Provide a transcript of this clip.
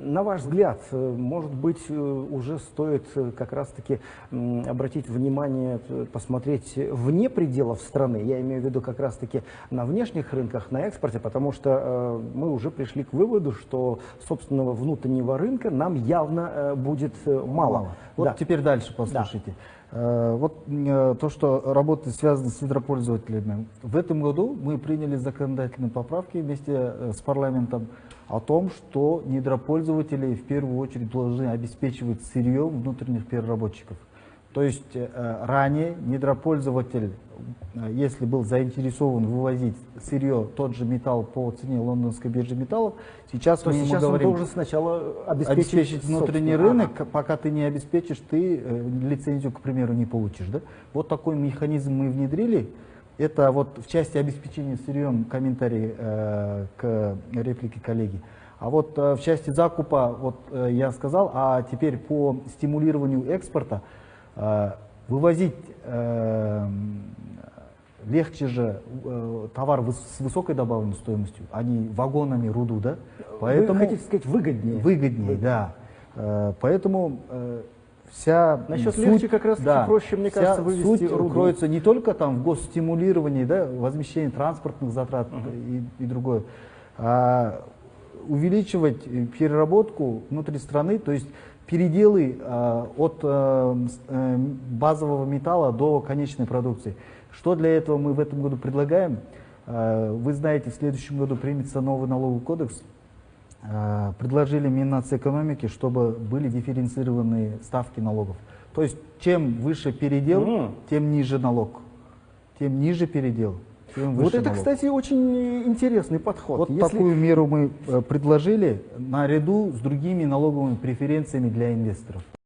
на ваш взгляд, может быть, уже стоит как раз-таки обратить внимание, посмотреть вне пределов страны, я имею в виду как раз-таки на внешних рынках, на экспорте, потому что мы уже пришли к выводу, что собственного внутреннего рынка нам явно будет мало. Вот Да. теперь дальше послушайте. Вот то, что работа связана с недропользователями. В этом году мы приняли законодательные поправки вместе с парламентом о том, что недропользователи в первую очередь должны обеспечивать сырьем внутренних переработчиков. То есть ранее недропользователь, если был заинтересован вывозить сырье, тот же металл по цене лондонской биржи металлов, сейчас мы ему говорим, он должен сначала обеспечить внутренний рынок, пока ты не обеспечишь, ты лицензию, к примеру, не получишь. Да? Вот такой механизм мы внедрили. Это вот в части обеспечения сырьем комментарий к реплике коллеги. А вот в части закупа, вот я сказал, а теперь по стимулированию экспорта, вывозить легче же товар с высокой добавленной стоимостью, а не вагонами руду, да? Поэтому, вы хотите сказать, выгоднее? Выгоднее, да. Поэтому вся насчет суть, легче как раз проще, мне кажется, вывести суть руду. кроется не только там в госстимулировании, да, возмещении транспортных затрат и другое, а увеличивать переработку внутри страны, то есть переделы от базового металла до конечной продукции. Что для этого мы в этом году предлагаем? Вы знаете, в следующем году примется новый налоговый кодекс. Предложили Минэкономики, чтобы были дифференцированные ставки налогов. То есть чем выше передел, тем ниже налог. Тем ниже передел, тем выше вот это, налог. кстати, очень интересный подход. Вот такую меру мы предложили наряду с другими налоговыми преференциями для инвесторов.